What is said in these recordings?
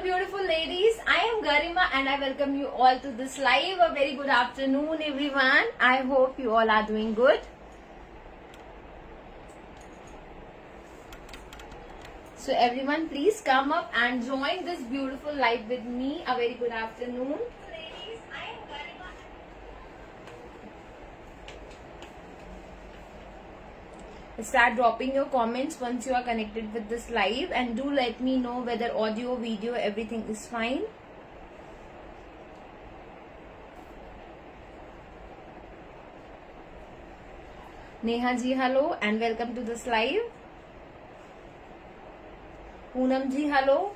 beautiful ladies. I am Garima and I welcome you all to this live. A very good afternoon everyone. I hope you all are doing good. So everyone please come up and join this beautiful live with me. A very good afternoon. Ladies, I am Garima. Start dropping your comments once you are connected with this live and do let me know whether audio, video, everything is fine. Neha ji, hello and welcome to this live. Poonam ji, hello.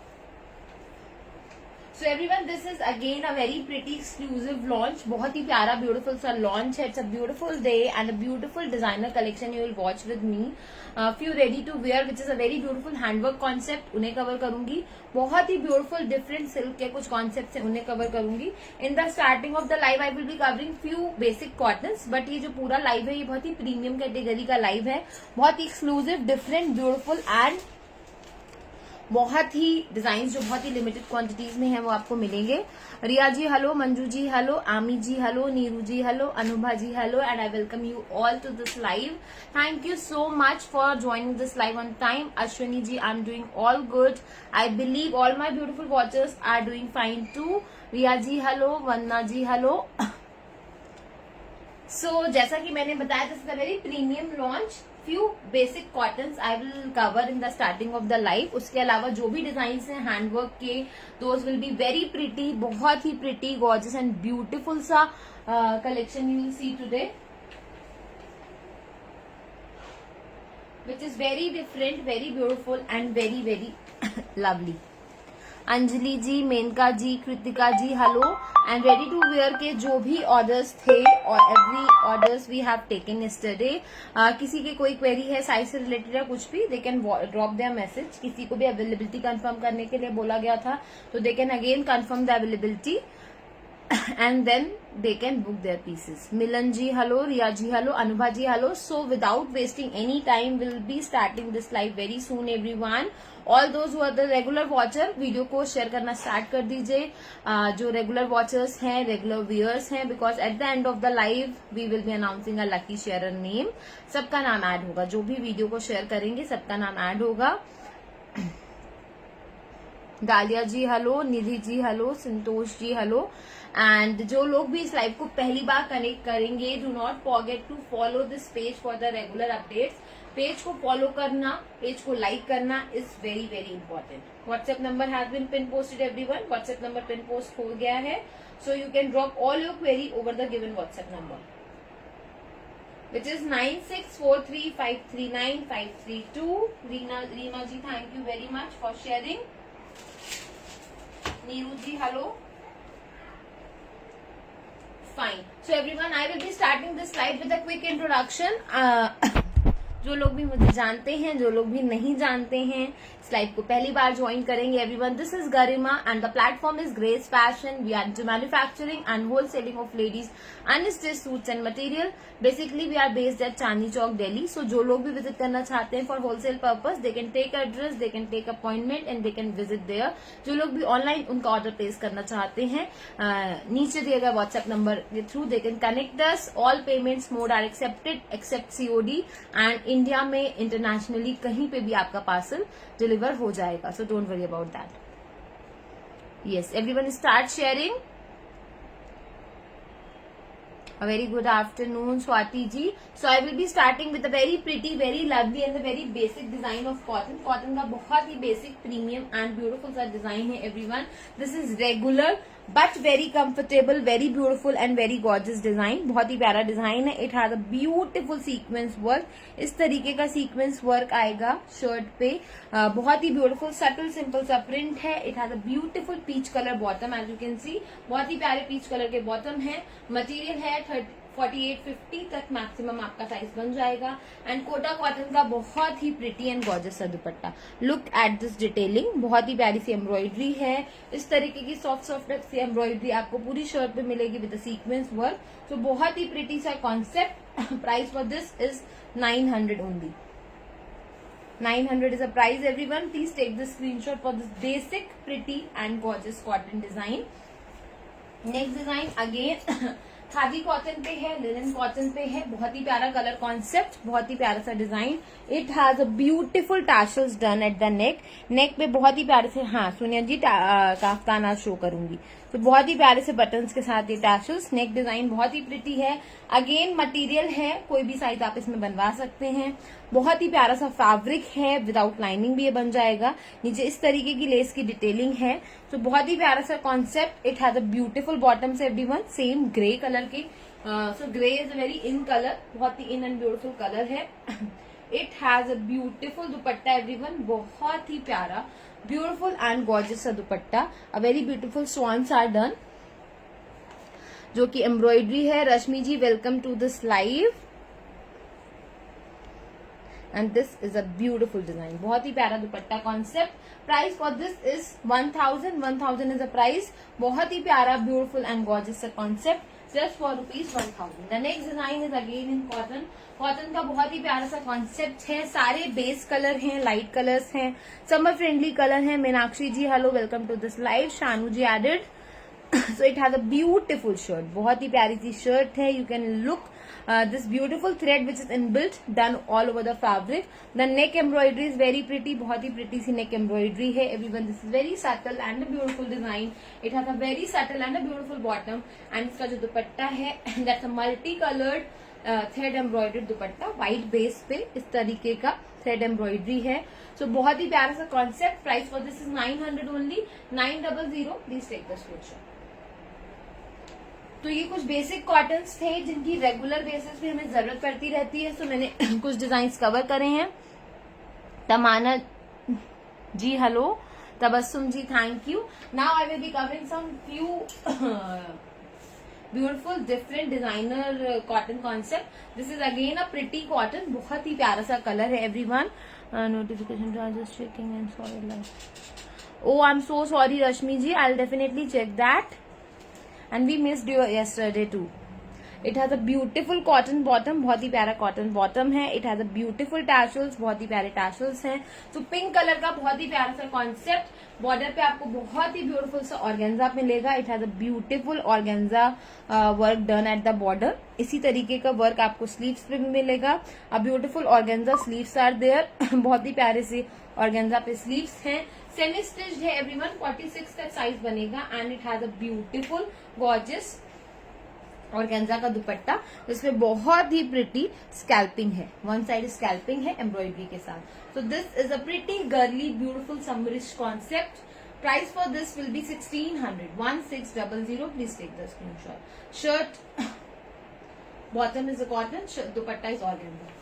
So everyone, this is again a very pretty exclusive launch. बहुत ही प्यारा beautiful सा launch है. It's a beautiful day and a beautiful designer collection you will watch with me. Few ready to wear which is a very beautiful handwork concept. उन्हें cover करूंगी. बहुत ही beautiful different silk के कुछ concepts हैं उन्हें cover करूंगी. In the starting of the live I will be covering few basic cottons. But ये जो पूरा live है ये बहुत ही premium category का live है. बहुत ही exclusive, different, beautiful and बहुत ही डिजाइन जो बहुत ही लिमिटेड क्वांटिटीज में है वो आपको मिलेंगे. Riya ji hello, Manju ji hello, Aami ji hello, Neeru ji hello, Anubha ji hello and I welcome you all to this live. Thank you so much for joining this live on time. Ashwini ji I am doing all good. I believe all my beautiful watchers are doing fine too. Riya ji hello, Vanna ji hello. So, जैसा कि मैंने बताया this is a very premium launch. Few basic cottons I will cover in the starting of the live. उसके अलावा जो भी design हैं handwork के those will be very pretty, बहुत ही प्रिटी, गॉर्जियस एंड ब्यूटिफुल सा collection you will see today which is very different, very beautiful and very very lovely. Anjali ji, Menaka ji, Kritika ji hello and ready to wear के जो भी orders थे और every orders we have taken yesterday. किसी के कोई query है साइज से रिलेटेड या कुछ भी, they can drop their message. किसी को भी अवेलेबिलिटी कंफर्म करने के लिए बोला गया था तो they can again confirm the availability and then they can book their pieces. Milan ji hello, Riya ji hello, Anubha ji hello. So without wasting any time we'll be starting this live very soon everyone. All those who are the regular watcher video को share करना start कर दीजिए. जो regular watchers हैं, regular viewers हैं, because at the end of the live we will be announcing a lucky sharer name. सबका नाम add होगा. जो भी वीडियो को शेयर करेंगे सबका नाम ऐड होगा. Dalia ji hello, Nidhi ji hello, Santosh ji hello. And जो लोग भी इस लाइव को पहली बार कनेक्ट करेंगे, do not forget to follow this page for the regular updates. Page को फॉलो करना, पेज को लाइक करना is very very important. WhatsApp number has been pin posted everyone. WhatsApp number pin post हो गया है. So you can drop all your query over the given WhatsApp number which is 9643539532. Reema ji, thank you very much for sharing. Neeru ji, hello. Fine. So everyone, I will be starting this live with a quick introduction. जो लोग भी मुझे जानते हैं, जो लोग भी नहीं जानते हैं, इस लाइव को पहली बार ज्वाइन करेंगे. Everyone, this is Garima and the platform is Grace Fashion. We are into manufacturing and wholesaling of ladies unstitched suits and material. Basically we are based at Chandni Chowk, Delhi. So जो लोग भी विजिट करना चाहते हैं for wholesale purpose, they can take address, they can take appointment and they can visit there. जो लोग भी online उनका ऑर्डर प्लेस करना चाहते हैं, नीचे दिए गए व्हाट्सएप नंबर के through they can connect us. All payments mode are accepted except COD and India में इंटरनेशनली कहीं पे भी आपका पार्सल डिलीवर हो जाएगा. So don't worry about that. Yes everyone, start sharing. A very good afternoon, Swati ji. So I will be starting with a very pretty, very lovely and a very basic design of cotton. Cotton का बहुत ही basic, premium and beautiful सा design है everyone. This is regular but very comfortable, very beautiful and very gorgeous design. बहुत ही प्यारा design है. It has a beautiful sequence work. इस तरीके का sequence work आएगा शर्ट पे. बहुत ही beautiful, subtle, simple सा print है. It has a beautiful peach color bottom as you can see. बहुत ही प्यारे peach color के bottom है. Material है 48-50 तक मैक्सिमम आपका साइज बन जाएगा. एंड कोटा कॉटन का बहुत ही प्रिटी एंड गॉर्जियस सा दुपट्टा. Look at this detailing. बहुत ही प्यारी सी एम्ब्रॉयडरी है. इस तरीके की सॉफ्ट सॉफ्ट सी एम्ब्रॉयडरी आपको पूरी शर्ट पे मिलेगी विद सीक्वेंस वर्क. तो बहुत ही प्रिटी सा concept. Price for this is 900 only. 900 is the price everyone. Please take the screenshot for this basic, pretty and gorgeous cotton design. Next design again khadi cotton पे है, linen cotton पे है. बहुत ही प्यारा कलर कॉन्सेप्ट, बहुत ही प्यारा सा design. It has a beautiful tassels done at the neck. Neck पे बहुत ही प्यारे से, हाँ सोनिया जी काफ्तान आज शो करूंगी, तो बहुत ही प्यारे से बटन्स के साथ ये टैशल्स. नेक डिजाइन बहुत ही प्रिटी है. अगेन मटेरियल है, कोई भी साइज आप इसमें बनवा सकते हैं. बहुत ही प्यारा सा फैब्रिक है, विदाउट लाइनिंग भी ये बन जाएगा. नीचे इस तरीके की लेस की डिटेलिंग है. तो बहुत ही प्यारा सा concept. It has a beautiful bottoms everyone, same grey colour की. So grey is a very in colour, बहुत ही इन एंड ब्यूटीफुल कलर है. It has a beautiful dupatta everyone, बहुत ही प्यारा ब्यूटीफुल एंड गॉर्जियस सा dupatta. A very beautiful swans are done, जो कि एम्ब्रॉयडरी है. Rashmi ji welcome to this live. And this is a beautiful design, बहुत ही प्यारा dupatta concept. Price for this is 1000 is the price. बहुत ही प्यारा ब्यूटीफुल एंड गॉर्जियस सा concept, just for ₹1000. The next design is again in cotton. Cotton का बहुत ही प्यारा सा कॉन्सेप्ट है. सारे बेस कलर हैं, लाइट कलर्स हैं, समर फ्रेंडली कलर है. Meenakshi ji hello, welcome to this live. Shanu ji added. So it has a beautiful shirt, बहुत ही प्यारी सी शर्ट है. You can look this beautiful thread which is inbuilt, done all over the fabric. The neck embroidery is very pretty, बहुत ही pretty सी neck embroidery है everyone. This is very subtle and a beautiful design. It has a very subtle and a beautiful bottom. And इसका जो दुपट्टा है that's a multi-colored thread embroidered dupatta, white base पे इस तरीके का thread embroidery है. So बहुत ही प्यारा सा concept. Price for this is 900 only, 900. Please take the screenshot. तो ये कुछ बेसिक कॉटन्स थे जिनकी रेगुलर बेसिस पे हमें जरूरत पड़ती रहती है. सो मैंने कुछ डिजाइन्स कवर करे हैं. Tamanna ji hello, Tabassum ji thank you. Now I will be covering some few beautiful different designer cotton concept. This is again a pretty cotton, बहुत ही प्यारा सा कलर है everyone. Notification just checking and sorry like, oh I am so sorry Rashmi ji, I will definitely check that. And we missed you yesterday too. It has a beautiful cotton bottom, बहुत ही प्यारा cotton bottom है. It has a beautiful tassels, बहुत ही प्यारे tassels हैं. तो pink colour का बहुत ही प्यारा सा कॉन्सेप्ट. बॉर्डर पे आपको बहुत ही ब्यूटीफुल सा ऑर्गेन्जा मिलेगा. It has a beautiful organza work done at the border. इसी तरीके का वर्क आपको स्लीव्स पे भी मिलेगा. A beautiful organza sleeves are there. बहुत ही प्यारे से ऑर्गेन्जा पे स्लीव्स हैं. सेमी स्टिच्ड है एवरीवन, 46 तक साइज बनेगा. And it has a beautiful gorgeous organza का दुपट्टा, जिसमें बहुत ही प्रिटी स्कैल्पिंग है. वन साइड स्कैल्पिंग है एम्ब्रॉयडरी के साथ. So this is a pretty girly beautiful summerish concept. Price for this will be 1600, 1600. Please take the screenshot. Shirt bottom is a cotton, dupatta is organza.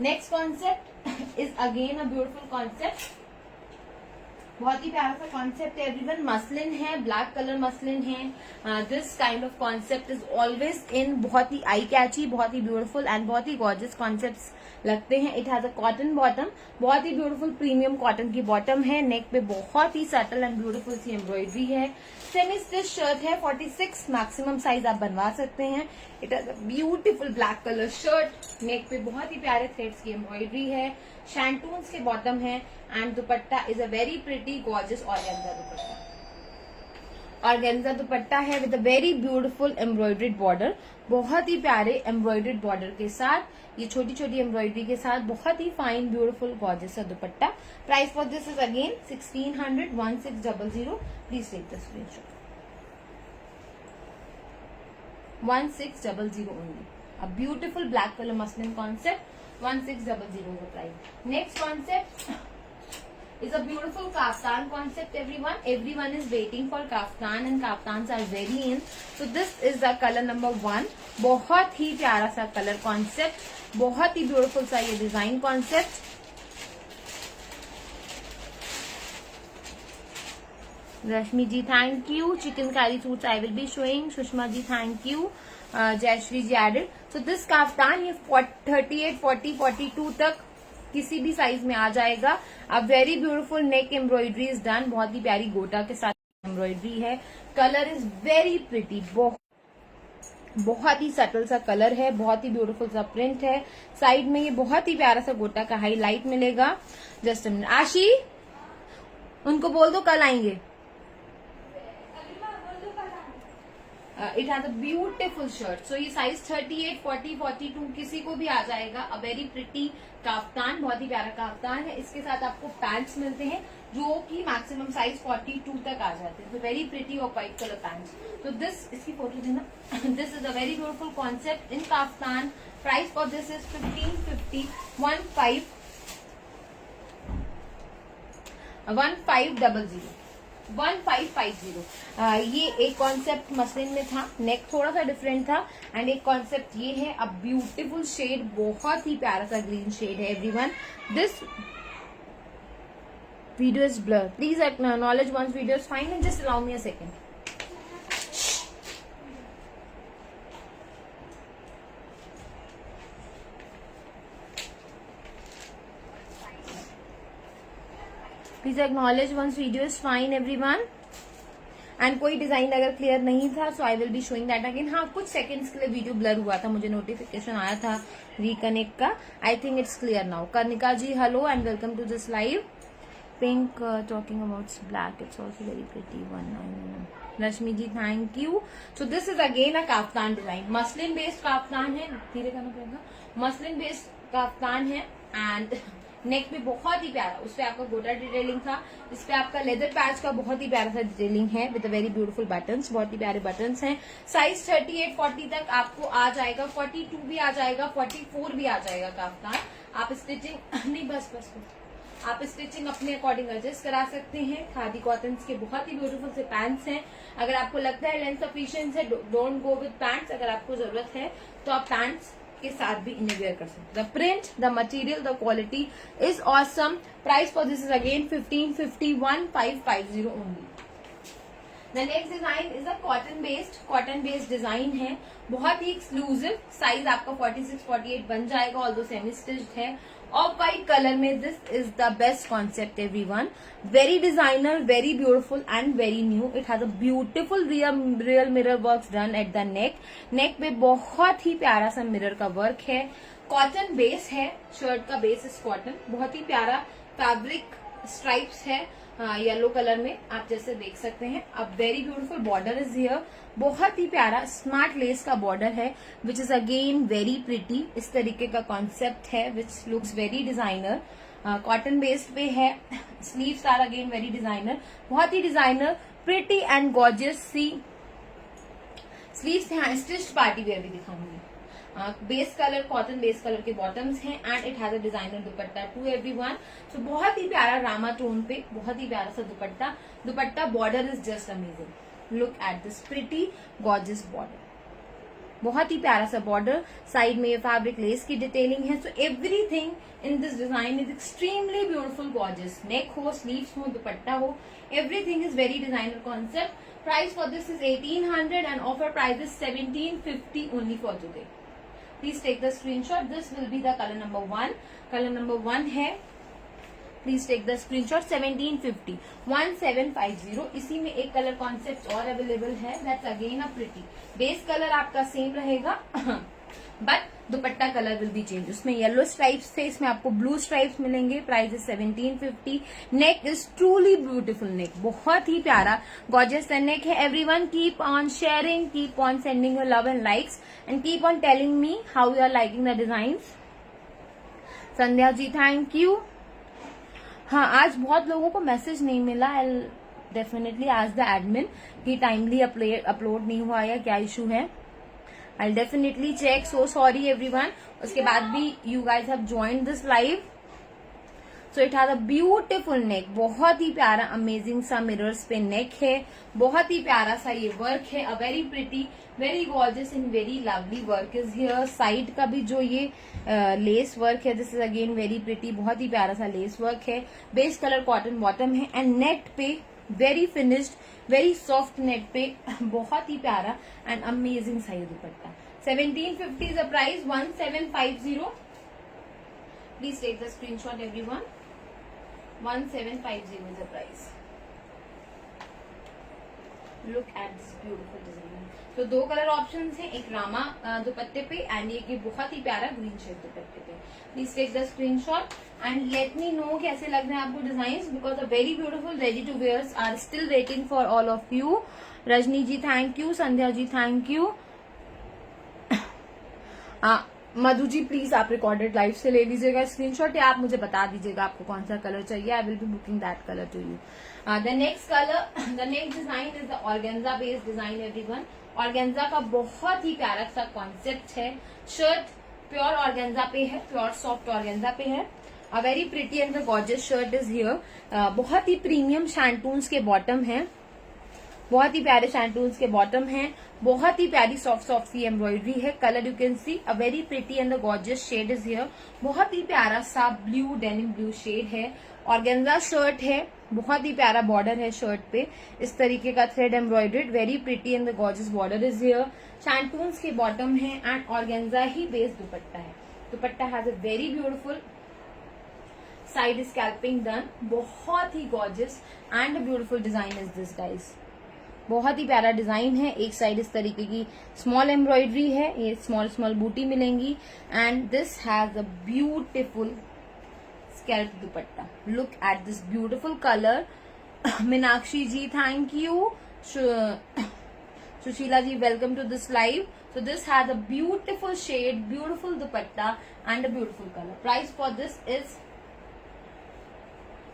Next concept is again a beautiful concept, बहुत ही प्यारा सा concept है everyone. Muslin है, black colour muslin है. This kind of concept is always in, बहुत ही आई कैची, बहुत ही ब्यूटीफुल एंड बहुत ही गॉर्जियस कॉन्सेप्ट्स लगते हैं. It has a cotton bottom, बहुत ही ब्यूटीफुल प्रीमियम कॉटन की बॉटम है. नेक पे बहुत ही सटल एंड ब्यूटीफुल सी एम्ब्रॉयडरी है. सेमी स्टिच शर्ट है, 46 मैक्सिमम साइज आप बनवा सकते हैं. It has a beautiful black colour shirt. Neck पे बहुत ही प्यारे थ्रेड्स की एम्ब्रॉयडरी है. शैंटून्स के बॉटम है. And dupatta is a very pretty gorgeous organza dupatta. Organza dupatta है with a very beautiful embroidered border, बहुत ही प्यारे एम्ब्रॉयडर्ड बॉर्डर के साथ, ये छोटी छोटी एम्ब्रॉयडरी के साथ बहुत ही फाइन ब्यूटीफुल गॉर्जियस सा dupatta. Price for this is again 1600, 1600. Please take the screenshot. 1600 only. A beautiful black color muslin concept. 1600 is the price. Next concept is a beautiful kaftan concept everyone. Everyone is waiting for kaftan and kaftans are very in. So this is the color number 1. बहुत ही प्यारा सा colour concept, बहुत ही beautiful सा ये design concept. Rashmi ji thank you. Chikankari suits I will be showing. Sushma ji thank you. Jayshree ji added. So this kaftan ये 38, 40, 42 तक किसी भी साइज में आ जाएगा. अब very beautiful neck embroidery is done, बहुत ही प्यारी गोटा के साथ एम्ब्रॉयडरी है. कलर इज वेरी प्रिटी, बहुत ही सटल सा कलर है, बहुत ही ब्यूटीफुल सा प्रिंट है। साइड में ये बहुत ही प्यारा सा गोटा का हाईलाइट मिलेगा। जस्ट अ मिनट, आशी उनको बोल दो कल आएंगे। It has a beautiful shirt. So ये साइज 38, 40, 42 किसी को भी आ जाएगा। अ वेरी प्रिटी काफ्तान, बहुत ही प्यारा काफ्तान है। इसके साथ आपको पैंट्स मिलते हैं जो कि मैक्सिमम साइज 42 तक आ जाते हैं। तो वेरी प्रिटी और व्हाइट कलर पैंट्स। तो दिस, इसकी फोटो देना। This is a very beautiful concept in kaftan. Price for this is 1550, 1550। ये एक कॉन्सेप्ट मसलिन में था, नेक थोड़ा सा डिफरेंट था। एंड एक कॉन्सेप्ट ये है, अब ब्यूटीफुल शेड, बहुत ही प्यारा सा ग्रीन शेड है everyone. This video is blur, please acknowledge once video is fine and just allow me a second. Please acknowledge once video is fine everyone. And कोई डिजाइन अगर क्लियर नहीं था so I will be showing that again. हाँ, कुछ seconds के लिए video blur हुआ था, मुझे नोटिफिकेशन आया था रिकनेक्ट का। I think it's clear now. Karnika ji hello and welcome to this live. Pink talking about black, it's also very pretty one. Rashmi ji thank you. So this is again a kaftan design, muslin based kaftan है। धीरे करना पड़ेगा। Muslin based kaftan है and neck पे बहुत ही प्यारा, उस पे आपका गोटा डिटेलिंग था। इस पे आपका लेदर पैच का बहुत ही प्यारा सा डिटेलिंग है विद वेरी ब्यूटीफुल बटन्स, बहुत ही प्यारे बटन्स हैं। साइज 38, 40 तक आपको आ जाएगा, 42 भी आ जाएगा, 44 भी आ जाएगा काफ्तान। आप स्टिचिंग नहीं, बस आप स्टिचिंग अपने अकॉर्डिंग एडजस्ट करा सकते हैं। खादी कॉटन के बहुत ही ब्यूटीफुल से पैंट्स हैं। अगर आपको लगता है लेंथ सफिशिएंट है, डोंट गो विद पैंट्स। अगर आपको जरूरत है तो आप पैंट्स के साथ भी इन्हें वेयर कर सकते हैं। The print, the material, the quality is awesome. Price for this is again 1550, 1550 only. The next design is a cotton based design है, बहुत ही एक्सक्लूसिव। साइज आपका 46, 48 बन जाएगा, ऑल्दो सेमी स्टिच्ड है। ऑफ व्हाइट कलर में this is the best concept everyone. Very designer, very beautiful and very new. It has a beautiful real mirror work done at the neck. Neck पे बहुत ही प्यारा सा mirror का work है। Cotton base है, shirt का बेस इज कॉटन। बहुत ही प्यारा फैब्रिक स्ट्राइप्स है येलो कलर में, आप जैसे देख सकते हैं। अब very beautiful border is here, बहुत ही प्यारा स्मार्ट लेस का बॉर्डर है which is again very pretty. इस तरीके का कॉन्सेप्ट है which looks very designer. Cotton based पे है। Sleeves are again very designer, बहुत ही डिजाइनर, प्रिटी एंड गॉर्जियस सी स्लीव्स हैं। स्टिच्ड पार्टी वेयर भी दिखाऊंगी। Base colour, cotton base colour के बॉटम्स हैं and it has a designer dupatta too everyone. So बहुत ही प्यारा रामा टोन पे, बहुत ही प्यारा सा दुपट्टा border is just amazing. Look at this pretty gorgeous border, बहुत ही प्यारा सा बॉर्डर। साइड में ये फैब्रिक लेस की डिटेलिंग है। So everything in this design is extremely beautiful gorgeous. Neck हो, स्लीव्स हो, दुपट्टा हो, everything is very designer concept. Price for this is 1800 and offer price is 1750 only for today. Please take the screenshot. This will be the color number 1. Color number 1 है. Please take the screenshot. 1750, 1750. इसी में एक colour concept और available है. That's again a pretty. Base colour आपका same रहेगा, but dupatta colour will be change. उसमें yellow stripes थे, इसमें आपको ब्लू स्ट्राइप्स मिलेंगे। Price is 1750। Neck is truly beautiful neck, बहुत ही प्यारा गॉर्जियस नेक है। Everyone keep on sharing, keep on sending your love and likes and keep on telling me how you are liking the designs. Sandhya ji thank you. हाँ, आज बहुत लोगों को message नहीं मिला। आई डेफिनेटली आज द एडमिन कि टाइमली अपलोड नहीं हुआ या क्या इशू है। I'll definitely check. So sorry everyone. उसके बाद भी you guys have joined this live. So it has a beautiful neck. बहुत ही प्यारा अमेजिंग सा मिरर्स पे नेक है, बहुत ही प्यारा सा ये वर्क है। A very pretty, very gorgeous and very lovely work is here. Side का भी जो ये लेस वर्क है, this is again very pretty, बहुत ही प्यारा सा लेस वर्क है। बेस कलर कॉटन बॉटम है एंड नेट पे very finished, very soft net पे, बहुत ही प्यारा एंड अमेजिंग सा ये dupatta. 1750 is the price, 1750। Please take the screenshot everyone. 1750 is the price. Look at this beautiful design. तो दो कलर ऑप्शंस हैं, एक रामा दुपट्टे पे एंड एक बहुत ही प्यारा ग्रीन शेड दुपट्टे पे। Please take the screenshot and let me know कैसे लग रहे हैं आपको design, because a very beautiful ready to wears are still waiting for all of you. Rajni ji thank you, Sandhya ji thank you. Madhu ji please आप रिकॉर्डेड लाइव से ले लीजिएगा स्क्रीनशॉट, या आप मुझे बता दीजिएगा आपको कौन सा कलर चाहिए। I will be booking that colour to you. The next colour, the next design is the organza based design everyone. Organza का बहुत ही प्यारा सा कॉन्सेप्ट है। शर्ट प्योर ऑर्गेन्जा पे है, प्योर सॉफ्ट ऑर्गेन्जा पे है। A very pretty and the gorgeous shirt is here. बहुत ही प्रीमियम शैंटून्स के बॉटम है, बहुत ही प्यारे शैंटून्स के बॉटम हैं, बहुत ही प्यारी सॉफ्ट सॉफ्ट सी एम्ब्रॉयडरी है। Colour you can see a very pretty and the gorgeous shade is here. बहुत ही प्यारा सा ब्लू डेनिम ब्लू शेड है। ऑर्गेन्जा शर्ट है, बहुत ही प्यारा बॉर्डर है शर्ट पे, इस तरीके का thread embroidered, very pretty and the gorgeous border is here. Shantoons के बॉटम है एंड ऑर्गेन्जा ही बेस्ड दुपट्टा है। Dupatta has a very beautiful side scalloping done, बहुत ही gorgeous and beautiful design is this guys. बहुत ही प्यारा डिजाइन है। एक साइड इस तरीके की स्मॉल एम्ब्रॉयडरी है, ये स्मॉल स्मॉल बूटी मिलेंगी and this has a beautiful scallop dupatta. Look at this beautiful colour. Meenakshi ji thank you, Sushila ji welcome to this live. So this has a beautiful shade, beautiful dupatta and a beautiful color. Price for this is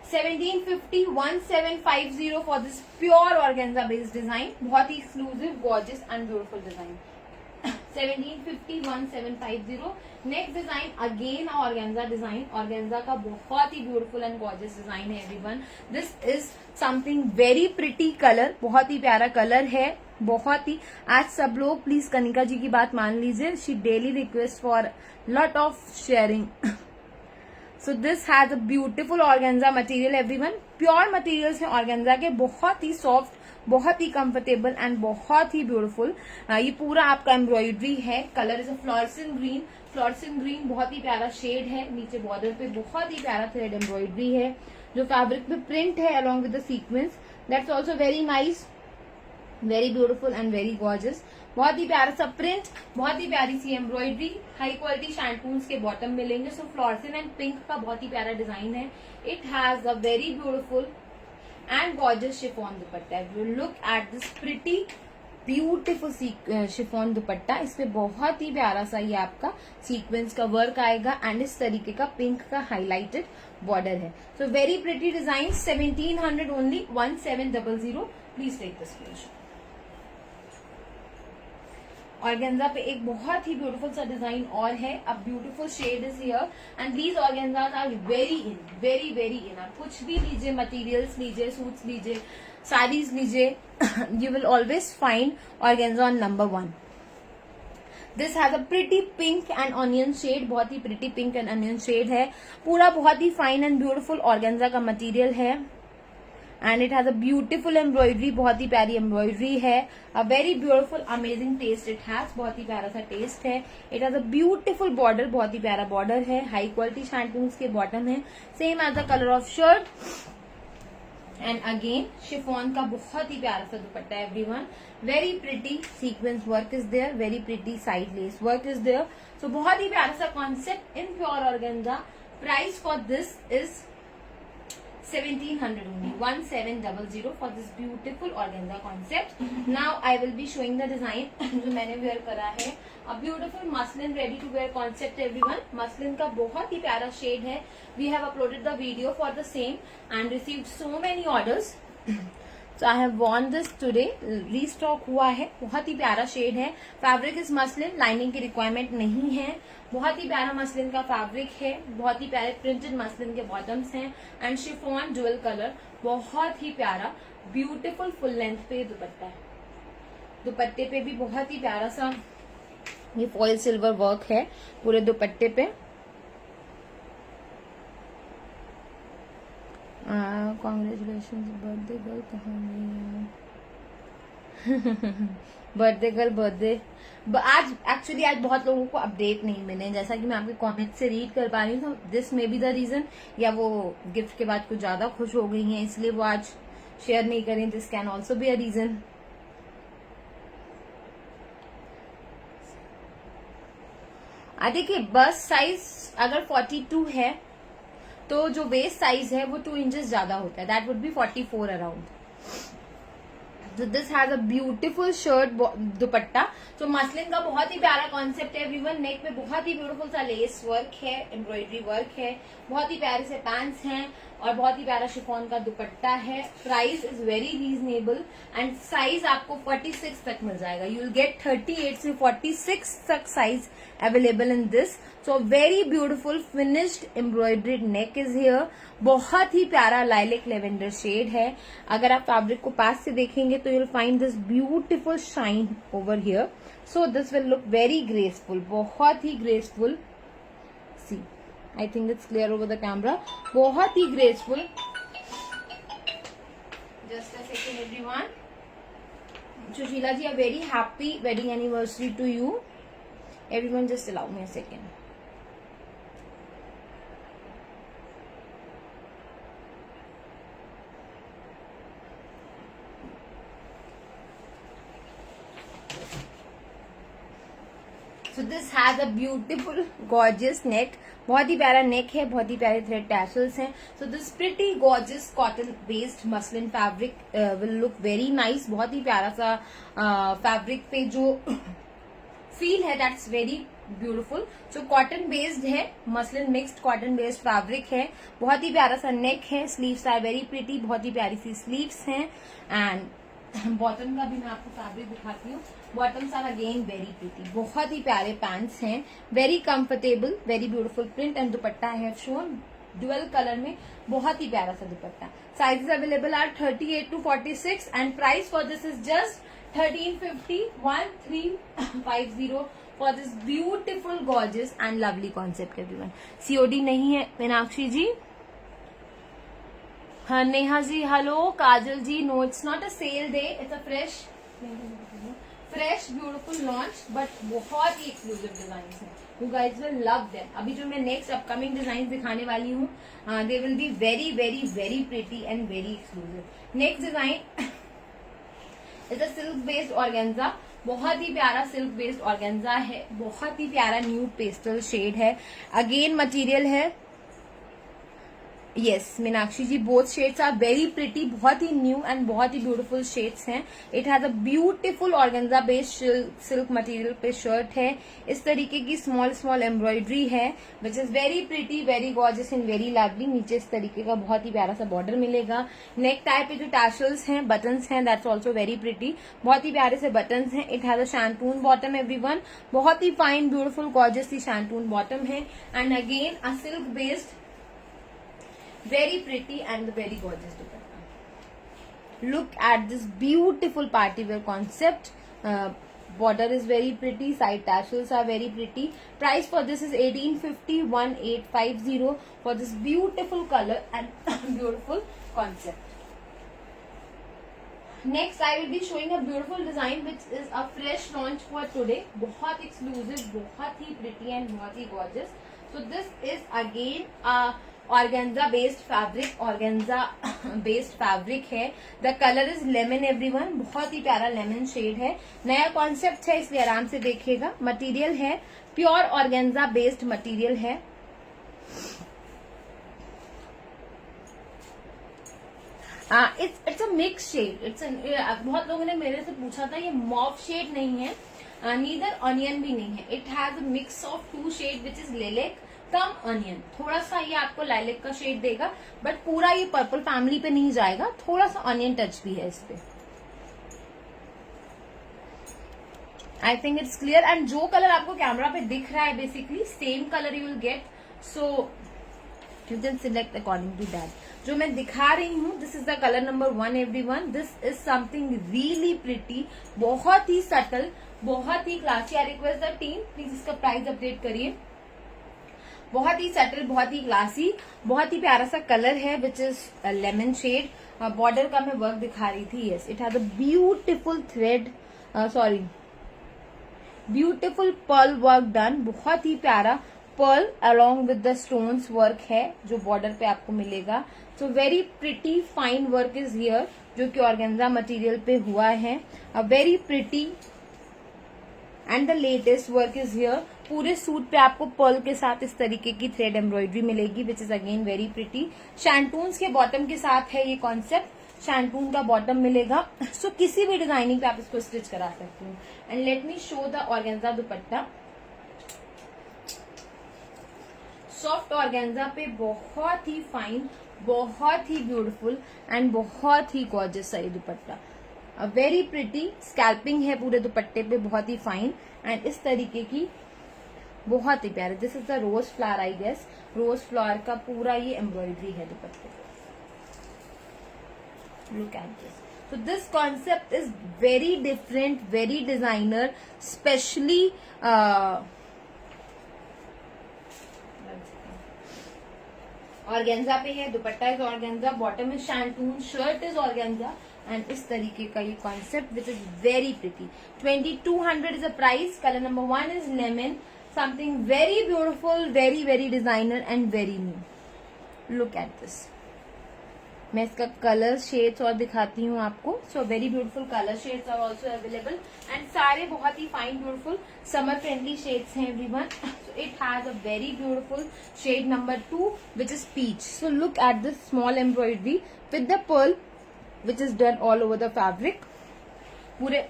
1750, 1750 for this pure organza based design. बहुत ही exclusive, gorgeous and beautiful design. 1750, 1750. Next design again organza design. Organza का बहुत ही beautiful and gorgeous design है everyone. This is something very pretty color. बहुत ही प्यारा color है, बहुत ही। आज सब लोग प्लीज कनिका जी की बात मान लीजिए, she daily request for lot of sharing. So this has a beautiful organza material everyone. Pure materials हैं ऑर्गेन्जा के, बहुत ही सॉफ्ट, बहुत ही कंफर्टेबल एंड बहुत ही ब्यूटीफुल। ये पूरा आपका एम्ब्रॉयडरी है। Colour is a fluorescent green, fluorescent green बहुत ही प्यारा शेड है। नीचे बॉर्डर पे बहुत ही प्यारा थ्रेड एम्ब्रॉयडरी है, जो फैब्रिक पे प्रिंट है along with the sequence, that's also very nice, very beautiful and very gorgeous. बहुत ही प्यारा सा प्रिंट, बहुत ही प्यारी सी एम्ब्रॉयडरी, हाई क्वालिटी शैंटून्स के बॉटम मिलेंगे। सो फ्लोरेसेंट एंड पिंक का बहुत ही प्यारा डिजाइन है। It has a very beautiful and gorgeous chiffon dupatta. Look at this pretty beautiful chiffon दुपट्टा। इस पे बहुत ही प्यारा सा ये आपका सीक्वेंस का वर्क आएगा एंड इस तरीके का पिंक का हाईलाइटेड बॉर्डर है। So very pretty design. 1700 only, 1700। Please take the screenshot. Organza पे एक बहुत ही ब्यूटीफुल सा डिजाइन और है। अब beautiful shade is here and these organzas are very in, very very in. आप कुछ भी लीजिए, मटेरियल्स लीजिए, सूट्स लीजिए, साड़ीज लीजिए, you will always find organza on number 1। This has a pretty pink and onion shade, बहुत ही pretty pink and onion shade है। पूरा बहुत ही फाइन एंड ब्यूटीफुल ऑर्गेन्जा का मटेरियल है and it has a beautiful embroidery, बहुत ही प्यारी एम्ब्रॉयडरी है। A very beautiful amazing taste it has, बहुत ही प्यारा सा टेस्ट है। It has a beautiful border, बहुत ही प्यारा बॉर्डर है। हाई क्वालिटी शैंटून्स के बॉटम है, same as the colour of shirt and again chiffon का बहुत ही प्यारा सा दुपट्टा है everyone. Very pretty sequence work is there, very pretty side lace work is there. So बहुत ही प्यारा सा concept in pure organza. Price for this is 1700 only, 1700 for this beautiful organza concept. Now I will be showing the design जो मैंने where करा है। A beautiful muslin ready to wear concept everyone. Muslin का बहुत ही प्यारा shade है। We have uploaded the video for the same and received so many orders. So I have worn this today. Restock हुआ है, बहुत ही प्यारा शेड है। फैब्रिक इज मसलिन, लाइनिंग की रिक्वायरमेंट नहीं है। बहुत ही प्यारा मसलिन का फैब्रिक है, बहुत ही प्यारे प्रिंटेड मसलिन के बॉटम्स हैं एंड शिफॉन ज्वेल कलर, बहुत ही प्यारा ब्यूटीफुल फुल लेंथ पे दुपट्टा है। दुपट्टे पे भी बहुत ही प्यारा सा ये फॉइल सिल्वर वर्क है पूरे दुपट्टे पे। कॉन्ग्रेचुलेशन बर्थडे गर्ल, कहाँ बर्थडे गर्ल बर्थडे। आज एक्चुअली आज बहुत लोगों को अपडेट नहीं मिले, जैसा कि मैं आपके कमेंट से रीड कर पा रही हूँ। This may be the reason, या वो गिफ्ट के बाद कुछ ज्यादा खुश हो गई हैं इसलिए वो आज शेयर नहीं करें। This can also be a reason. देखिए बस्ट साइज अगर 42 है तो जो वेस्ट साइज है वो 2 इंचेस ज्यादा होता है, that would be 44 around. So this has a beautiful shirt दुपट्टा. तो मसलिन का बहुत ही प्यारा कॉन्सेप्ट है एवरीवन. नेक पे बहुत ही ब्यूटीफुल सा लेस वर्क है, एम्ब्रॉयडरी वर्क है, बहुत ही प्यारे से पैंट्स हैं और बहुत ही प्यारा शिफॉन का दुपट्टा है. Price is very reasonable and size आपको 46 तक मिल जाएगा. यू विल गेट 38 से 46 तक size available in this. So very beautiful finished embroidered neck is here. बहुत ही प्यारा लाइलिक लेवेंडर शेड है. अगर आप फैब्रिक को पास से देखेंगे तो you will find this beautiful shine over here. So this will look very graceful, बहुत ही graceful. See, I think it's clear over the camera. बहुत ही graceful. Just a second everyone. Sushila ji, a very happy wedding anniversary to you. Everyone just allow me a second. So this has a beautiful gorgeous neck. बहुत ही प्यारा नेक है, बहुत ही प्यारे thread tassels हैं. So this pretty gorgeous cotton based muslin fabric will look very nice. बहुत ही प्यारा सा फैब्रिक पे जो फील है दैट्स वेरी ब्यूटीफुल. जो कॉटन बेस्ड है, muslin mixed cotton based fabric है. बहुत ही प्यारा सा नेक है. स्लीव्स आर वेरी प्रिटी, बहुत ही प्यारी सी स्लीव्स हैं. एंड बॉटम का भी मैं आपको फैब्रिक दिखाती हूँ. Bottoms are again very pretty. बहुत ही प्यारे पैंट्स हैं, very comfortable, very beautiful print and dupatta है शोन ड्यूअल कलर में. बहुत ही प्यारा सा dupatta. Sizes available are 38 to 46 and price for this is just 1350, 1350 for this beautiful gorgeous and lovely concept everyone. COD नहीं है मीनाक्षी जी. हाँ Neha ji hello. Kajal ji no it's not a sale day, it's a fresh beautiful launch but बहुत ही exclusive design है. You guys will love them. अभी जो मैं next upcoming design दिखाने वाली हूँ they will be very very very pretty and very exclusive. Next design is a silk based organza. बहुत ही प्यारा सिल्क बेस्ड ऑर्गेन्जा है. बहुत ही प्यारा न्यू पेस्टल शेड है. अगेन मटेरियल है. Yes Meenakshi ji, both shades are very pretty. बहुत ही न्यू एंड बहुत ही ब्यूटीफुल शेड्स हैं. It has a beautiful organza based silk material पे शर्ट है. इस तरीके की स्मॉल स्मॉल एम्ब्रॉयडरी है which is very pretty, very gorgeous and very lovely. नीचे इस तरीके का बहुत ही प्यारा सा बॉर्डर मिलेगा. नेक टाई पे जो टैशल्स हैं, बटन्स हैं, दैट्स ऑल्सो वेरी प्रिटी. बहुत ही प्यारे से बटन्स हैं. It has a shantoon bottom everyone. बहुत ही फाइन ब्यूटीफुल गॉर्जियस सी शैंटून बॉटम है. And again a silk based very pretty and very gorgeous dupatta. Look at this beautiful party wear concept. Border is very pretty, side tassels are very pretty. Price for this is 1850, 1850 for this beautiful color and beautiful concept. Next I will be showing a beautiful design which is a fresh launch for today. बहुत exclusive, बहुत ही pretty and बहुत ही gorgeous. So this is again a organza based fabric. Organza based fabric है. The colour is lemon everyone. बहुत ही प्यारा lemon shade है. नया कॉन्सेप्ट है इसलिए आराम से देखिएगा. मटेरियल है प्योर ऑर्गेन्जा बेस्ड मटेरियल है. It's a mix shade. बहुत लोगों ने मेरे से पूछा था, ये मॉफ शेड नहीं है, नीदर ऑनियन भी नहीं है. It has a mix of two shade which is lilac cum onion. थोड़ा सा ये आपको लाइलिक का शेड देगा बट पूरा ये पर्पल फैमिली पे नहीं जाएगा. थोड़ा सा ऑनियन टच भी है इस पे. I think it's clear. And जो कलर आपको कैमरा पे दिख रहा है basically same colour you will get. So you can select according to that. जो मैं दिखा रही हूँ this is the colour number 1 everyone. This is something really pretty. बहुत ही सटल, बहुत ही classy. I request the team please इसका प्राइस अपडेट करिए. बहुत ही सटल, बहुत ही क्लासी, बहुत ही प्यारा सा कलर है which is lemon shade. Border का मैं वर्क दिखा रही थी. Yes it has a beautiful thread, sorry beautiful pearl work done. बहुत ही प्यारा pearl along with the stones work है जो बॉर्डर पे आपको मिलेगा. So very pretty fine work is here जो कि ऑर्गेन्जा मटेरियल पे हुआ है. A very pretty and the latest work is here. पूरे सूट पे आपको पर्ल के साथ इस तरीके की थ्रेड एम्ब्रॉयडरी मिलेगी which is again very pretty. Shantoons के बॉटम के साथ है ये कॉन्सेप्ट. शैंटून का बॉटम मिलेगा. सो किसी भी डिजाइनिंग पे आप इसको स्टिच करा सकते हो. And let me show the organza dupatta. Soft organza पे बहुत ही फाइन, बहुत ही ब्यूटीफुल एंड बहुत ही गॉर्जियस सा ये दुपट्टा. वेरी प्रिटी स्कैल्पिंग है पूरे दुपट्टे पे, बहुत ही फाइन एंड इस तरीके की बहुत ही प्यारे. This is the rose flower, I guess rose flower का पूरा ये एम्ब्रॉयडरी है दुपट्टे पे. Look at this. So this concept is very different, very designer, especially organza पे है. Dupatta is organza, bottom is shantung, shirt is organza and इस तरीके का ये concept which is very pretty. 2200 is a price. Colour number 1 is lemon. Something very beautiful, very very designer and very new. Look at this. मैं इसका colour shades और दिखाती हूँ आपको. So very beautiful colour shades are also available and सारे बहुत ही fine beautiful summer friendly shades हैं everyone. So it has a very beautiful shade number 2 which is peach. So look at this small embroidery with the pearl which is done all over the fabric. पूरे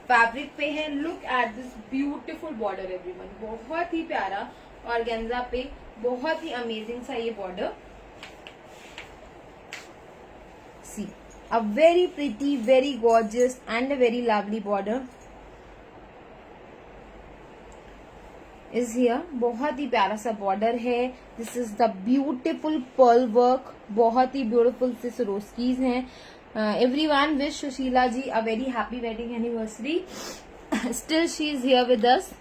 fabric पे है. Look at this beautiful border everyone. बहुत ही प्यारा organza पे, बहुत ही amazing सा ये border. A very pretty, very gorgeous and a very lovely border is here. बहुत ही प्यारा सा बॉर्डर है. This is the beautiful pearl work. बहुत ही ब्यूटिफुल से सरोस्कीज हैं. Everyone wish Sushila ji a very happy wedding anniversary. Still she is here with us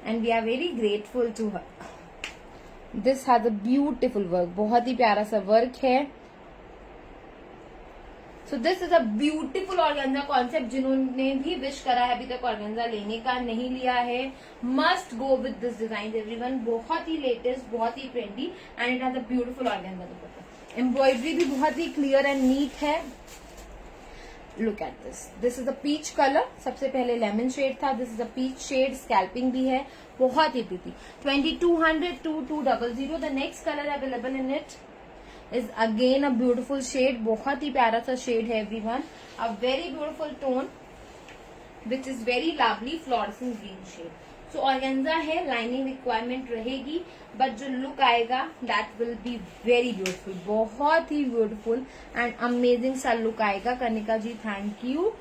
and we are very grateful to her. This has a beautiful work. बहुत ही प्यारा सा work है. So this is a beautiful organza concept. जिन्होंने भी wish करा है अभी तक ऑर्गेन्जा लेने का, नहीं लिया है, must go with this design everyone. बहुत ही लेटेस्ट, बहुत ही trendy and it has a beautiful organza dupatta. Embroidery भी बहुत ही क्लियर एंड नीट है. Look at this. This is a peach colour. सबसे पहले लेमन शेड था. This is a peach shade. Scalloping भी है. बहुत ही pretty. 2200 to 200. The next colour available in it is again a beautiful shade. बहुत ही प्यारा सा शेड है everyone. a very beautiful tone which is very lovely fluorescent green shade. so organza है, लाइनिंग रिक्वायरमेंट रहेगी बट जो look आएगा that will be very beautiful. बहुत ही ब्यूटीफुल एंड अमेजिंग सा लुक आएगा. Kanika ji thank you.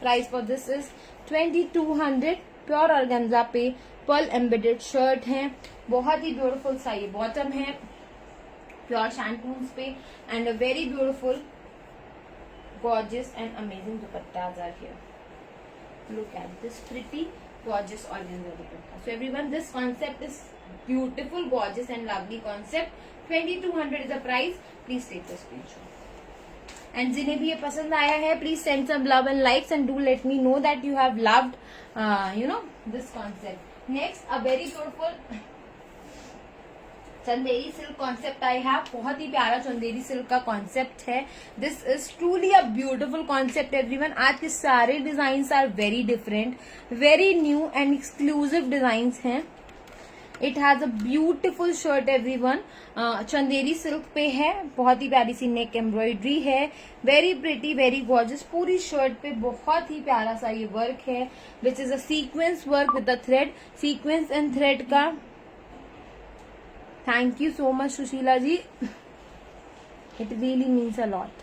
Price for this is 2200. Pure organza पे pearl embedded shirt है. बहुत ही ब्यूटीफुल सा ये बॉटम है. Pure shantoons पे and a very beautiful, gorgeous and amazing dupattas are here. Look at this pretty, gorgeous organza dupatta. So everyone, this concept is beautiful, gorgeous and lovely concept. 2200 is the price. Please take the screenshot. And जिन्हें भी ये पसंद आया है, please send some love and likes and do let me know that you have loved, this concept. Next, a very beautiful Chanderi silk concept I have. बहुत ही प्यारा Chanderi silk का कॉन्सेप्ट है. This is truly a beautiful concept everyone. आज के सारे design are very different, very new and exclusive design हैं. It has a beautiful shirt everyone. Chanderi silk पे है. बहुत ही प्यारी सी नेक एम्ब्रॉयडरी है. Very pretty, very gorgeous. पूरी शर्ट पे बहुत ही प्यारा सा ये वर्क है which is a sequence work with the thread. Sequence and thread का thank you so much Sushila ji. It really means a lot.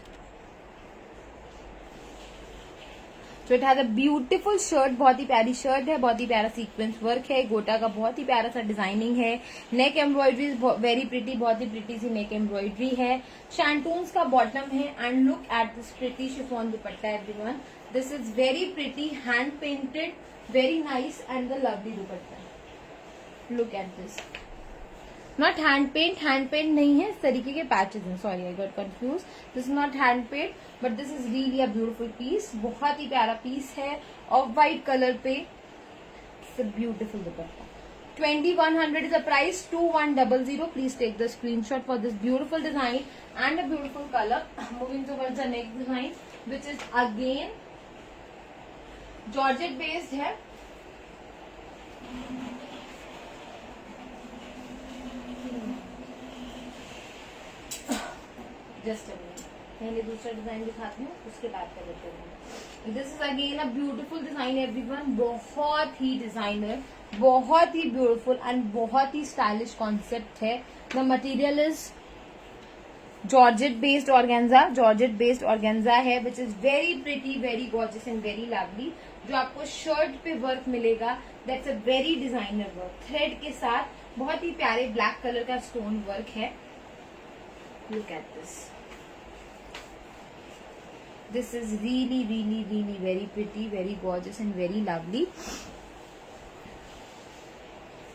So it has a beautiful shirt. बहुत ही प्यारी शर्ट है. बहुत ही प्यारा सीक्वेंस वर्क है. गोटा का बहुत ही प्यारा सा डिजाइनिंग है. नेक एम्ब्रॉयडरी वेरी प्रिटी. बहुत ही प्रिटी सी नेक एम्ब्रॉयडरी है. शैंटून्स का बॉटम है and look at this pretty chiffon dupatta everyone. This is very pretty, hand painted, very nice and the lovely dupatta. Look at this. Not hand paint नहीं है. इस तरीके के पैचेज हैं. Sorry I got confuse. This is not hand paint but this is really a beautiful piece. बहुत ही प्यारा piece है. ऑफ व्हाइट कलर पे. Beautiful dupatta. 2100 is the price. 2100. Please take the screenshot for this beautiful design and a beautiful color. Moving towards the next design, which is again georgette based है, just पहले दूसरा design दिखाती हूँ, उसके बाद कर देते हैं। This is again a beautiful design everyone, बहुत ही डिजाइनर, बहुत ही ब्यूटीफुल एंड बहुत ही स्टाइलिश कॉन्सेप्ट है। The material is georgette based organza, georgette based organza है which is very pretty, very gorgeous and very lovely. जो आपको शर्ट पे वर्क मिलेगा that's a very designer work, thread के साथ बहुत ही प्यारे ब्लैक कलर का स्टोन वर्क है। Look at this, this is really really really very pretty, very gorgeous and very lovely.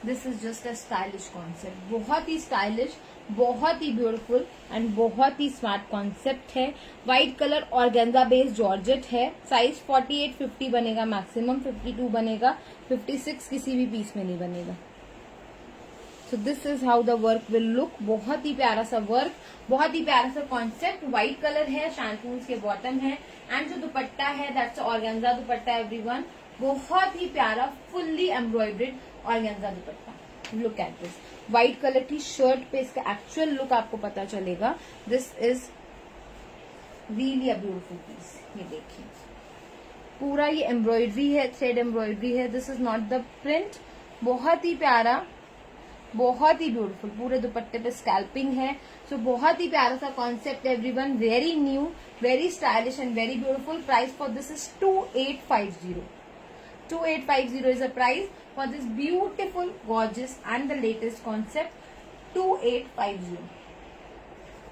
This is just a stylish concept, बहुत ही stylish, बहुत ही ब्यूटीफुल एंड बहुत ही स्मार्ट कॉन्सेप्ट है। White colour organza based georgette है। Size 48-50 बनेगा maximum, 52 बनेगा, 56 किसी भी पीस में नहीं बनेगा। सो this is how the work will look. बहुत ही प्यारा सा वर्क, बहुत ही प्यारा सा कॉन्सेप्ट। व्हाइट कलर है, शैंटून्स के बॉटम है एंड जो दुपट्टा है दैट्स ऑर्गेन्जा दुपट्टा एवरीवन, बहुत ही प्यारा fully embroidered organza dupatta. Look at this, white colour की शर्ट पे इसका एक्चुअल लुक आपको पता चलेगा। This is really a beautiful piece. ये देखिए पूरा ये एम्ब्रॉयडरी है, थ्रेड एम्ब्रॉयडरी है। This is not the print, बहुत ही प्यारा, बहुत ही ब्यूटीफुल। पूरे दुपट्टे पे स्कैल्पिंग है। सो बहुत ही प्यारा सा concept everyone, very new, very stylish and very beautiful. Price for this is 2850. 2850 is the price for this beautiful, gorgeous and the latest concept. 2850.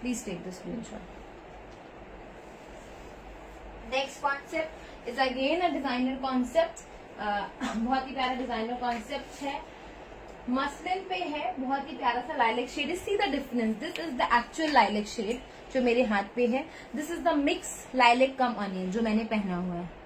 Please take the screenshot. Next concept is again a designer concept. बहुत ही प्यारा designer concept है, muslin पे है, बहुत ही प्यारा सा lilac shade. See the difference, this is the actual lilac shade जो मेरे हाथ पे है। This is the mix lilac cum onion जो मैंने पहना हुआ है।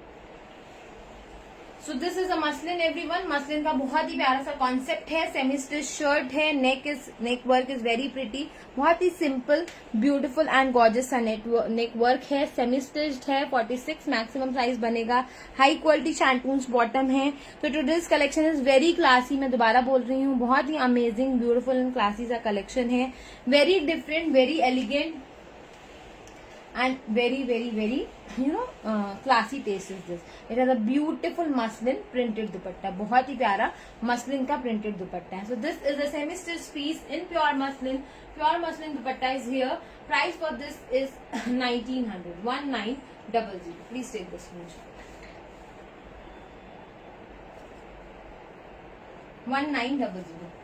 So this is a muslin everyone, muslin का बहुत ही प्यारा सा कॉन्सेप्ट है। सेमी स्टिच शर्ट है, नेक वर्क इज वेरी प्रिटी, बहुत ही सिंपल ब्यूटीफुल एंड गॉर्जियस सा नेक वर्क है। सेमी स्टिच्ड है, 46 मैक्सिमम साइज बनेगा। हाई क्वालिटी शैंटून्स बॉटम है। तो today's collection is very classy, मैं दोबारा बोल रही हूँ, बहुत ही अमेजिंग ब्यूटीफुल एंड क्लासी सा कलेक्शन है। Very different, very elegant and very very very classy taste is this. It has a beautiful muslin printed dupatta, बहुत ही प्यारा मसलिन का प्रिंटेड दुपट्टा है। So this is a semi stitched piece in pure muslin. Pure muslin dupatta is here. Price for this is 1900, 1900. Please take this screenshot. 1900.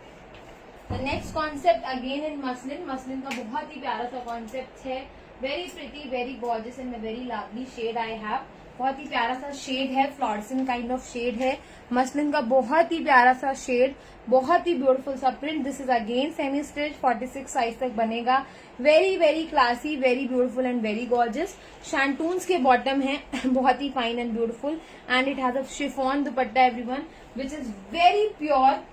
The next concept again in muslin. Muslin का बहुत ही प्यारा सा concept है। Very pretty, very gorgeous and very lovely shade I have. बहुत ही प्यारा सा शेड है, फ्लोरेसेंट काइंड ऑफ शेड है। मसलिन का बहुत ही प्यारा सा शेड, बहुत ही ब्यूटीफुल सा print. This is again semi stitch, 46 size तक बनेगा। Very very classy, very beautiful and very gorgeous. Shantoons के बॉटम है, बहुत ही fine and beautiful and it has a chiffon dupatta everyone which is very pure,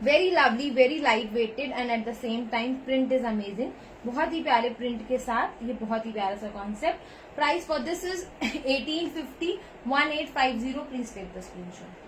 very lovely, very light weighted and at the same time print is amazing. बहुत ही प्यारे print के साथ ये बहुत ही प्यारा सा concept. Price for this is 1850, 1850. Please take the screenshot.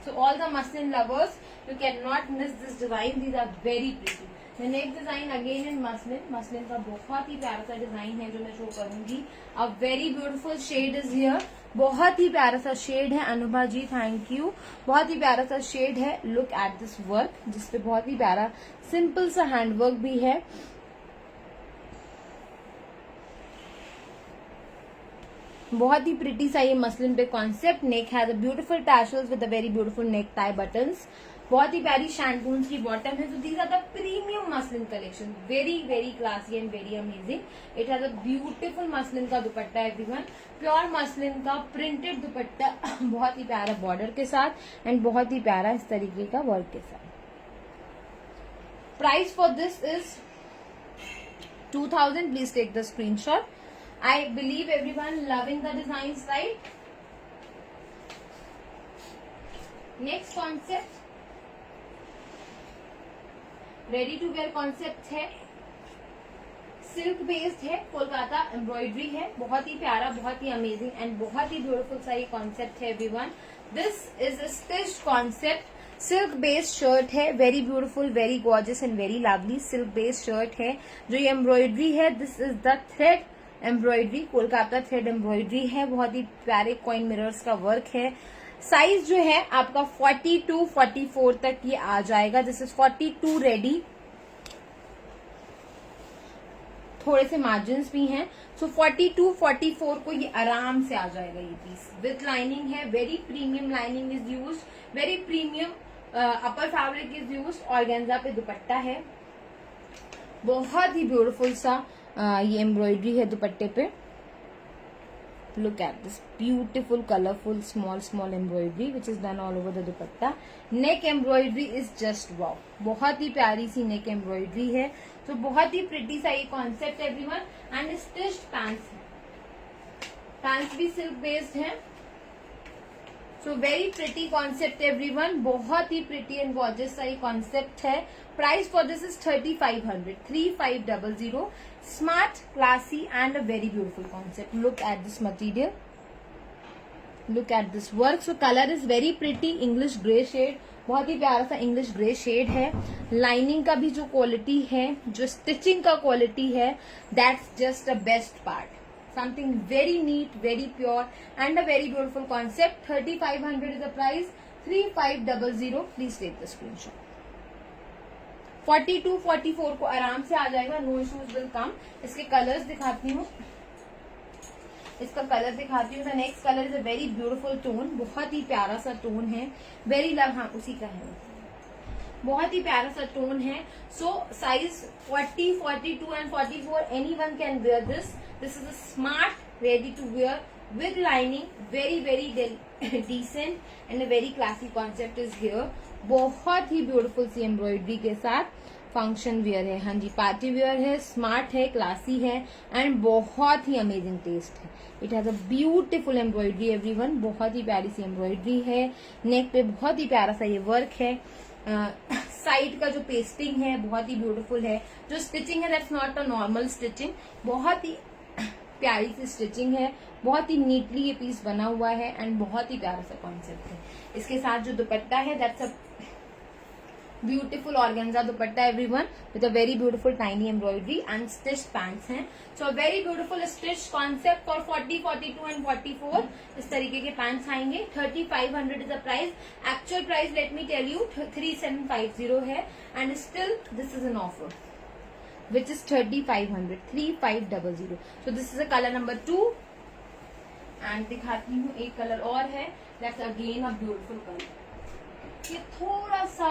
So all the muslin lovers, you cannot miss this design. These are very pretty. The next design again in muslin. Muslin का बहुत ही प्यारा सा डिजाइन है जो मैं show करूंगी. A very beautiful shade is here. बहुत ही प्यारा सा शेड है। अनुभा जी थैंक यू। बहुत ही प्यारा सा शेड है। लुक एट दिस वर्क जिसपे बहुत ही प्यारा सिंपल सा हैंड वर्क भी है। बहुत ही प्रिटी सा ये मसलिन पे concept. Neck has a beautiful tassels with a very beautiful neck tie buttons. बहुत ही प्यारी शैंटून्स की बॉटम है। तो these are the premium muslin collection, very very classy and very amazing. It has a beautiful muslin का dupatta everyone, pure muslin का printed dupatta, बहुत ही प्यारा बॉर्डर के साथ एंड बहुत ही प्यारा इस तरीके का वर्क के साथ। Price for this is 2000. Please take the screenshot. I believe everyone loving the designs, right? Next concept, ready to wear concept है। सिल्क बेस्ड है, कोलकाता एम्ब्रॉयडरी है, बहुत ही प्यारा, बहुत ही अमेजिंग एंड बहुत ही ब्यूटीफुल सा ये कॉन्सेप्ट है everyone. This is a stitched concept, silk based shirt है, very beautiful, very gorgeous and very lovely silk based shirt है। जो ये एम्ब्रॉयडरी है, this is the thread embroidery, Kolkata thread embroidery है, बहुत ही प्यारे कॉइन मिरर्स का वर्क है। साइज जो है आपका 42 44 तक ये आ जाएगा। दिस इज 42 रेडी, थोड़े से मार्जिन भी हैं, सो 42 44 को ये आराम से आ जाएगा ये पीस। विथ लाइनिंग है, very premium lining is use, very premium upper fabric is use, organza पे दुपट्टा है, बहुत ही ब्यूटीफुल सा ये एम्ब्रॉयडरी है दुपट्टे पे। Look at this beautiful colorful small embroidery which is done all over the dupatta. Neck embroidery is just wow, बहुत ही प्यारी सी neck embroidery है, तो बहुत ही प्रिटी सा ये concept everyone. And stitched pants है, पैंट्स भी सिल्क बेस्ड है, so very pretty concept everyone, बहुत ही प्रिटी एंड गॉर्जियस सा ये कॉन्सेप्ट है। Price for this is 3500, 3500। Smart, classy and a very beautiful concept. Look at this material, look at this work. So colour is very pretty, English grey shade, बहुत ही प्यारा सा English grey shade है। Lining का भी जो quality है, जो स्टिचिंग का क्वालिटी है, that's just a best part, something very neat, very pure and a very beautiful concept. 3500 is the price, 3500. Please take the screenshot. 42 44 को आराम से आ जाएगा, नो इश्यूज विल कम। इसके कलर्स दिखाती हूँ, इसका कलर दिखाती हूँ। The next colour is a very beautiful tone, बहुत ही प्यारा सा टोन है, वेरी लव, हाँ उसी का है, बहुत ही प्यारा सा टोन है। सो size 40 42 and 44 anyone can wear this. This is a smart, ready to wear with lining, very decent and a very classy concept is here. बहुत ही ब्यूटीफुल सी एम्ब्रॉयडरी के साथ फंक्शन वेयर है, हाँ जी पार्टी वेयर है, smart है, classy है एंड बहुत ही अमेजिंग टेस्ट है। It has a beautiful embroidery everyone, बहुत ही प्यारी सी एम्ब्रॉयडरी है। नेक पे बहुत ही प्यारा सा ये वर्क है। साइड का जो पेस्टिंग है बहुत ही ब्यूटीफुल है। जो स्टिचिंग है that's not a normal stitching, बहुत ही प्यारी सी स्टिचिंग है, बहुत ही नीटली ये पीस बना हुआ है एंड बहुत ही प्यारा सा कॉन्सेप्ट है। इसके साथ जो दुपट्टा है that's a beautiful organza dupatta everyone with a very beautiful tiny embroidery and stitched pants हैं। So very beautiful stitch concept for 40 42 and 44 इस तरीके के पैंट्स आएंगे। 3500 is the price, actual price let me tell you 3750 है and still this is an offer which is 3500, 3500. So this is a color number 2 and दिखाती हूँ एक colour और है, that's again a beautiful color. ये थोड़ा सा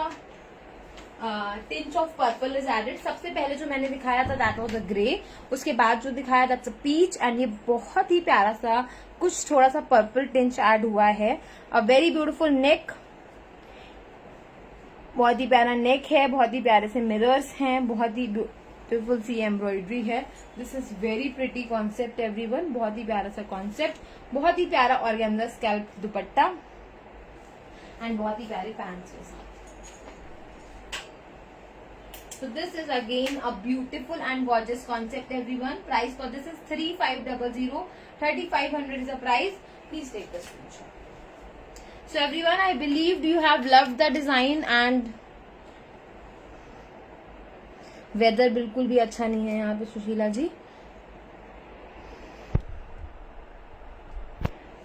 tinge of purple is added. सबसे पहले जो मैंने दिखाया था दैट वाज अ ग्रे, उसके बाद जो दिखाया दैट्स अ पीच एंड ये बहुत ही प्यारा सा कुछ थोड़ा सा पर्पल टिंच ऐड हुआ है। अ वेरी ब्यूटीफुल नेक, बहुत ही प्यारा नेक है, बहुत ही प्यारे से मिरर्स हैं, बहुत ही ब्यूटीफुल सी एम्ब्रॉयडरी है। This is very pretty concept everyone, बहुत ही प्यारा सा कॉन्सेप्ट, बहुत ही प्यारा ऑर्गेन्जा स्कैल्प दुपट्टा एंड बहुत ही प्यारे पैंट्स के साथ। So this is again a beautiful and gorgeous concept everyone. Price for this is 3500, 3500 is the price. Please take the screenshot. So everyone, I believe you have loved the design and weather बिल्कुल भी अच्छा नहीं है यहाँ पे सुशीला जी।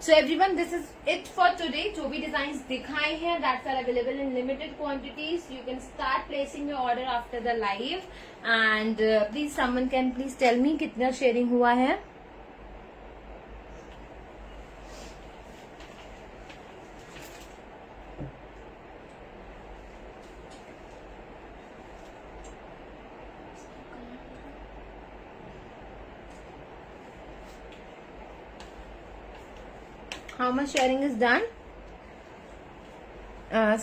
So everyone, this is it for today. जो भी design दिखाए हैं that's are available in limited quantities. You can start placing your order after the live and please someone can please tell me कितना शेयरिंग हुआ है। How much sharing is done?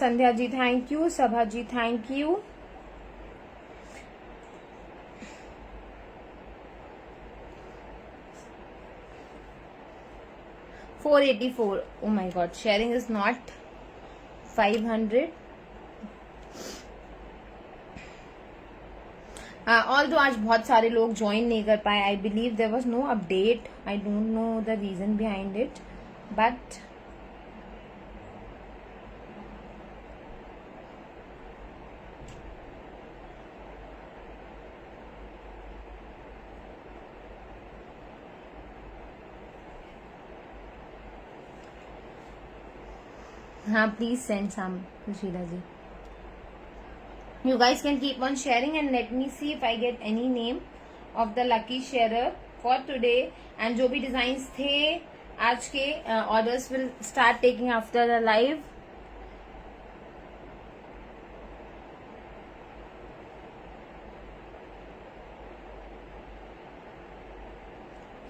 Sandhya ji, thank you. Sabha ji, thank you. $484. Oh my God, sharing is not 500. Although आज बहुत सारे लोग join नहीं कर पाए. I believe there was no update. I don't know the reason behind it, but हाँ, please send some, Sushila ji. You guys can keep on sharing and let me see if I get any name of the lucky sharer for today. And जो भी designs थे आज के orders will start taking after the live.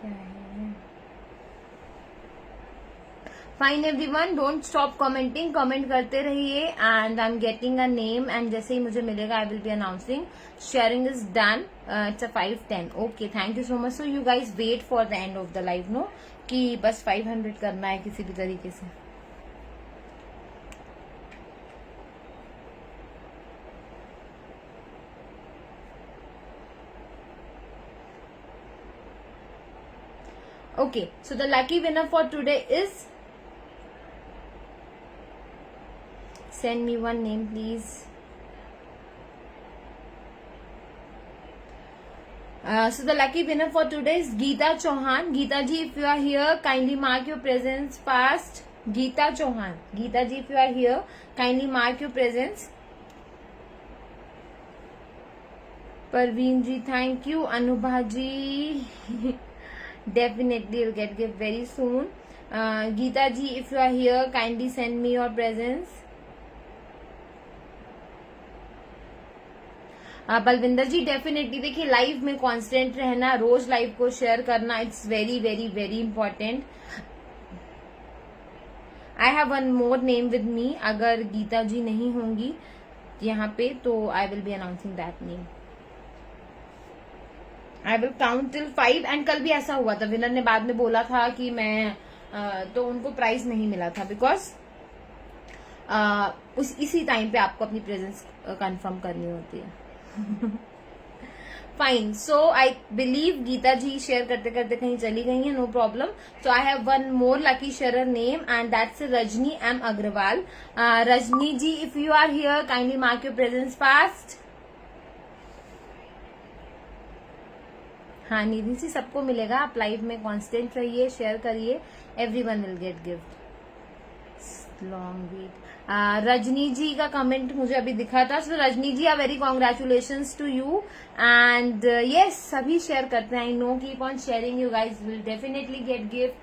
क्या है? Fine everyone, don't stop commenting, comment करते रहिए and I am getting a name and जैसे ही मुझे मिलेगा I will be announcing. Sharing is done. It's a 5:10. Okay, thank you so much. So you guys wait for the end of the live, no, कि बस 500 करना है किसी भी तरीके से. Okay, so the lucky winner for today is, send me one name please. So the lucky winner for today is Geeta Chauhan. Geeta ji, if you are here, kindly mark your presence fast. Geeta Chauhan. Geeta ji, if you are here, kindly mark your presence. Parveen ji, thank you. Anubha ji, definitely you'll get gift very soon. Geeta ji, if you are here, kindly send me your presence. Balwinder ji, definitely देखिए, live में constant रहना, रोज live को share करना, it's very very very important. I have one more name with me. अगर गीता जी नहीं होंगी यहाँ पे तो I will be announcing that name. I will count till 5. And कल भी ऐसा हुआ था, विनर ने बाद में बोला था कि मैं तो उनको प्राइज नहीं मिला था बिकॉज इसी टाइम पे आपको अपनी प्रेजेंस कंफर्म करनी होती है. Fine. So I believe Geeta ji share करते करते कहीं चली गई है. No problem. So I have one more lucky share name and that's Rajni M Agarwal. Rajni ji, if you are here, kindly mark your presence fast. हाँ, निधि सी, सबको मिलेगा. आप लाइव में कांस्टेंट रहिए, शेयर करिए. Everyone will get gift. Long wait. Rajni ji का comment मुझे अभी दिखा था. So Rajni ji, are very congratulations to you. And yes, सभी शेयर करते हैं. I know, keep on sharing, you guys will definitely get gift.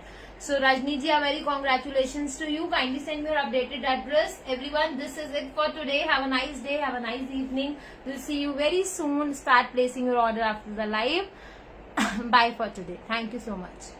So Rajni ji, a very congratulations to you. Kindly send me your updated address. Everyone, this is it for today. Have a nice day. Have a nice evening. We'll see you very soon. Start placing your order after the live. Bye for today. Thank you so much.